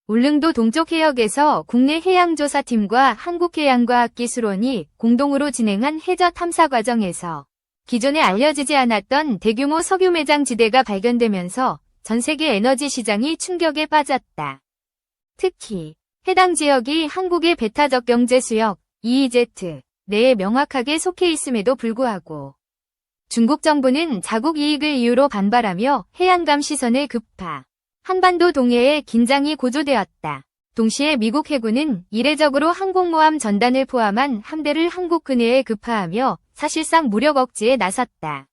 울릉도 동쪽 해역에서 국내 해양조사팀과 한국해양과학기술원이 공동으로 진행한 해저 탐사 과정에서 기존에 알려지지 않았던 대규모 석유 매장 지대가 발견되면서 전 세계 에너지 시장이 충격에 빠졌다. 특히 해당 지역이 한국의 배타적 경제 수역 EEZ 내에 명확하게 속해 있음에도 불구하고 중국 정부는 자국 이익을 이유로 반발하며 해양감 시선을 급파. 한반도 동해에 긴장이 고조되었다. 동시에 미국 해군은 이례적으로 항공모함 전단을 포함한 함대를 한국 근해에 급파하며 사실상 무력 억지에 나섰다.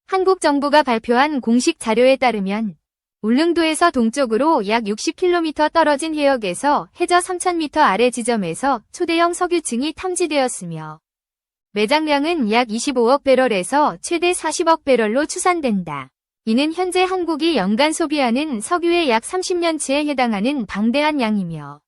한국 정부가 발표한 공식 자료에 따르면 울릉도에서 동쪽으로 약 60km 떨어진 해역에서 해저 3000m 아래 지점에서 초대형 석유층이 탐지되었으며 매장량은 약 25억 배럴에서 최대 40억 배럴로 추산된다. 이는 현재 한국이 연간 소비하는 석유의 약 30년치에 해당하는 방대한 양이며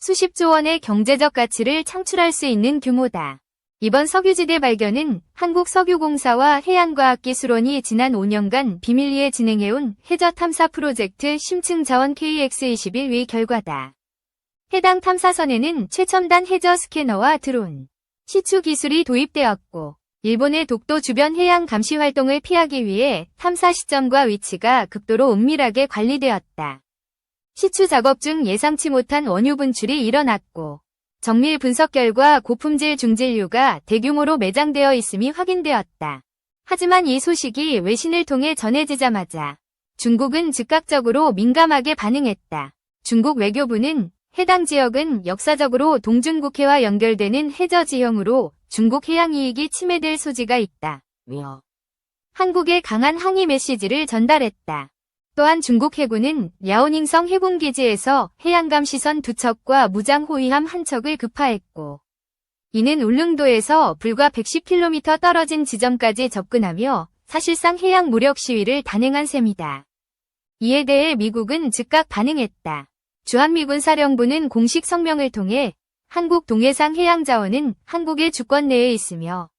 수십조 원의 경제적 가치를 창출할 수 있는 규모다. 이번 석유지대 발견은 한국석유공사와 해양과학기술원이 지난 5년간 비밀리에 진행해온 해저 탐사 프로젝트 심층자원 KX21의 결과다. 해당 탐사선에는 최첨단 해저 스캐너와 드론, 시추 기술이 도입되었고 일본의 독도 주변 해양 감시 활동을 피하기 위해 탐사 시점과 위치가 극도로 은밀하게 관리되었다. 시추 작업 중 예상치 못한 원유 분출이 일어났고 정밀 분석 결과 고품질 중진류가 대규모로 매장되어 있음이 확인되었다. 하지만 이 소식이 외신을 통해 전해지자마자 중국은 즉각적으로 민감하게 반응했다. 중국 외교부는 해당 지역은 역사적으로 동중국해와 연결되는 해저 지형으로 중국 해양 이익이 침해될 소지가 있다며 한국에 강한 항의 메시지를 전달했다. 또한 중국 해군은 랴오닝성 해군기지에서 해양감 시선 2척과 무장 호위함 1척을 급파했고 이는 울릉도에서 불과 110km 떨어진 지점까지 접근하며 사실상 해양 무력 시위를 단행한 셈이다. 이에 대해 미국은 즉각 반응했다. 주한미군 사령부는 공식 성명을 통해 한국 동해상 해양자원은 한국의 주권 내에 있으며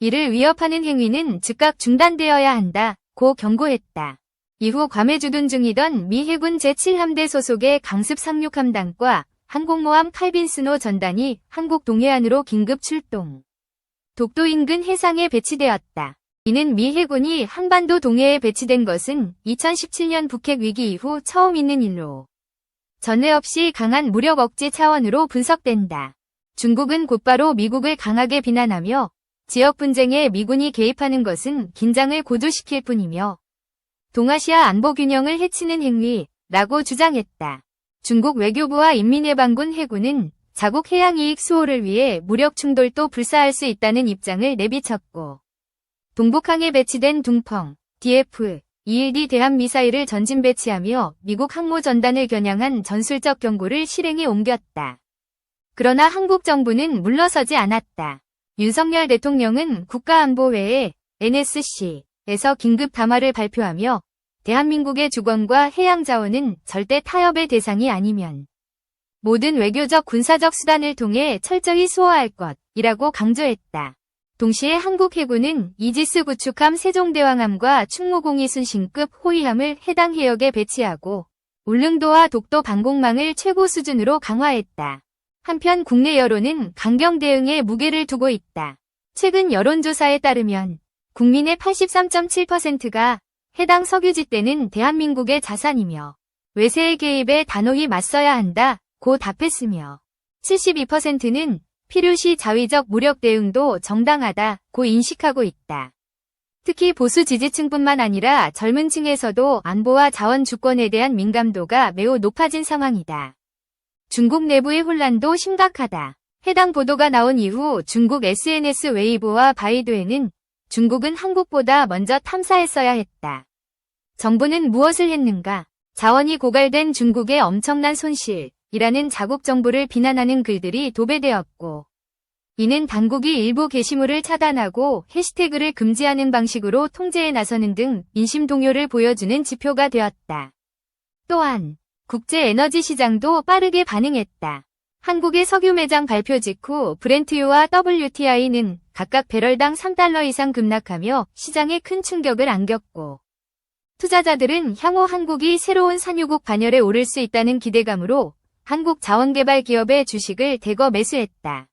이를 위협하는 행위는 즉각 중단되어야 한다고 경고했다. 이후 괌에 주둔 중이던 미 해군 제7함대 소속의 강습 상륙함단과 항공모함 칼빈스노 전단이 한국 동해안으로 긴급 출동. 독도 인근 해상에 배치되었다. 이는 미 해군이 한반도 동해에 배치된 것은 2017년 북핵 위기 이후 처음 있는 일로 전례 없이 강한 무력 억제 차원으로 분석된다. 중국은 곧바로 미국을 강하게 비난하며 지역 분쟁에 미군이 개입하는 것은 긴장을 고조시킬 뿐이며 동아시아 안보 균형을 해치는 행위라고 주장했다. 중국 외교부와 인민해방군 해군은 자국 해양 이익 수호를 위해 무력 충돌도 불사할 수 있다는 입장을 내비쳤고 동북항에 배치된 둥펑, DF-21D 대함미사일을 전진 배치하며 미국 항모 전단을 겨냥한 전술적 경고를 실행에 옮겼다. 그러나 한국 정부는 물러서지 않았다. 윤석열 대통령은 국가안보회의 NSC에서 긴급 담화를 발표하며 대한민국의 주권과 해양자원은 절대 타협의 대상이 아니면 모든 외교적 군사적 수단을 통해 철저히 수호할 것이라고 강조했다. 동시에 한국 해군은 이지스 구축함 세종대왕함과 충무공이 순신급 호위함을 해당 해역에 배치하고 울릉도와 독도 방공망을 최고 수준으로 강화했다. 한편 국내 여론은 강경 대응에 무게를 두고 있다. 최근 여론조사에 따르면 국민의 83.7%가 해당 석유지대는 대한민국의 자산이며 외세의 개입에 단호히 맞서야 한다고 답했으며 72%는 필요시 자위적 무력 대응도 정당하다고 인식하고 있다. 특히 보수 지지층뿐만 아니라 젊은 층에서도 안보와 자원 주권에 대한 민감도가 매우 높아진 상황이다. 중국 내부의 혼란도 심각하다. 해당 보도가 나온 이후 중국 SNS 웨이보와 바이두에는 중국은 한국보다 먼저 탐사했어야 했다. 정부는 무엇을 했는가? 자원이 고갈된 중국의 엄청난 손실이라는 자국 정부를 비난하는 글들이 도배되었고 이는 당국이 일부 게시물을 차단하고 해시태그를 금지하는 방식으로 통제에 나서는 등 민심 동요를 보여주는 지표가 되었다. 또한 국제 에너지 시장도 빠르게 반응했다. 한국의 석유 매장 발표 직후 브렌트유와 WTI는 각각 배럴당 $3 이상 급락하며 시장에 큰 충격을 안겼고 투자자들은 향후 한국이 새로운 산유국 반열에 오를 수 있다는 기대감으로 한국 자원개발 기업의 주식을 대거 매수했다.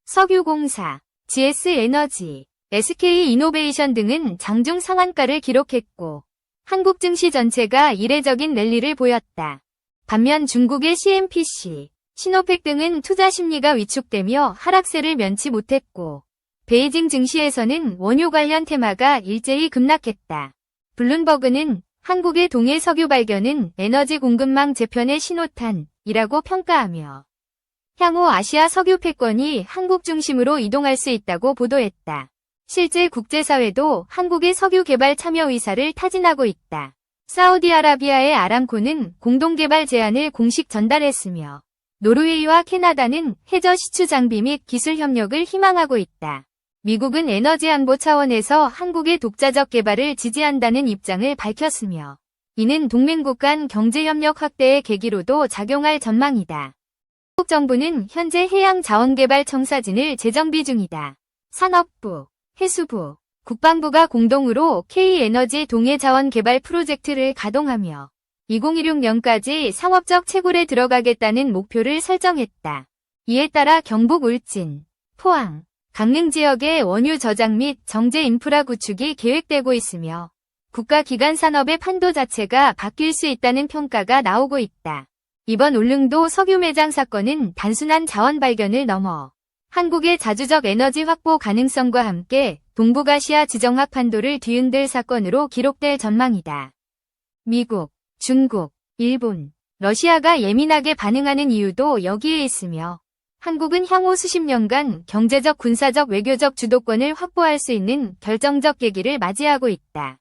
석유공사, GS에너지, SK이노베이션 등은 장중 상한가를 기록했고 한국 증시 전체가 이례적인 랠리를 보였다. 반면 중국의 CNPC, 시노펙 등은 투자 심리가 위축되며 하락세를 면치 못했고 베이징 증시에서는 원유 관련 테마가 일제히 급락했다. 블룸버그는 한국의 동해 석유 발견은 에너지 공급망 재편의 신호탄이라고 평가하며 향후 아시아 석유 패권이 한국 중심으로 이동할 수 있다고 보도했다. 실제 국제사회도 한국의 석유 개발 참여 의사를 타진하고 있다. 사우디아라비아의 아람코는 공동개발 제안을 공식 전달했으며 노르웨이와 캐나다는 해저 시추 장비 및 기술 협력을 희망하고 있다. 미국은 에너지 안보 차원에서 한국의 독자적 개발을 지지한다는 입장을 밝혔으며 이는 동맹국 간 경제협력 확대의 계기로도 작용할 전망이다. 한국 정부는 현재 해양자원개발 청사진을 재정비 중이다. 산업부, 해수부, 국방부가 공동으로 K에너지 동해자원개발 프로젝트를 가동하며 2016년까지 상업적 채굴에 들어가겠다는 목표를 설정했다. 이에 따라 경북 울진, 포항, 강릉 지역의 원유 저장 및 정제 인프라 구축이 계획되고 있으며 국가기관 산업의 판도 자체가 바뀔 수 있다는 평가가 나오고 있다. 이번 울릉도 석유 매장 사건은 단순한 자원 발견을 넘어 한국의 자주적 에너지 확보 가능성과 함께 동북아시아 지정학 판도를 뒤흔들 사건으로 기록될 전망이다. 미국, 중국, 일본, 러시아가 예민하게 반응하는 이유도 여기에 있으며 한국은 향후 수십 년간 경제적, 군사적, 외교적 주도권을 확보할 수 있는 결정적 계기를 맞이하고 있다.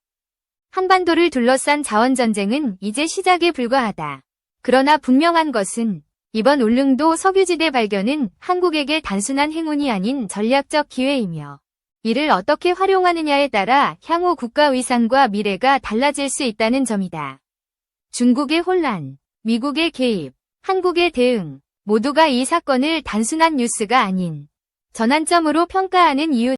한반도를 둘러싼 자원전쟁은 이제 시작에 불과하다. 그러나 분명한 것은 이번 울릉도 석유지대 발견은 한국에게 단순한 행운이 아닌 전략적 기회이며 이를 어떻게 활용하느냐에 따라 향후 국가 위상과 미래가 달라질 수 있다는 점이다. 중국의 혼란, 미국의 개입, 한국의 대응 모두가 이 사건을 단순한 뉴스가 아닌 전환점으로 평가하는 이유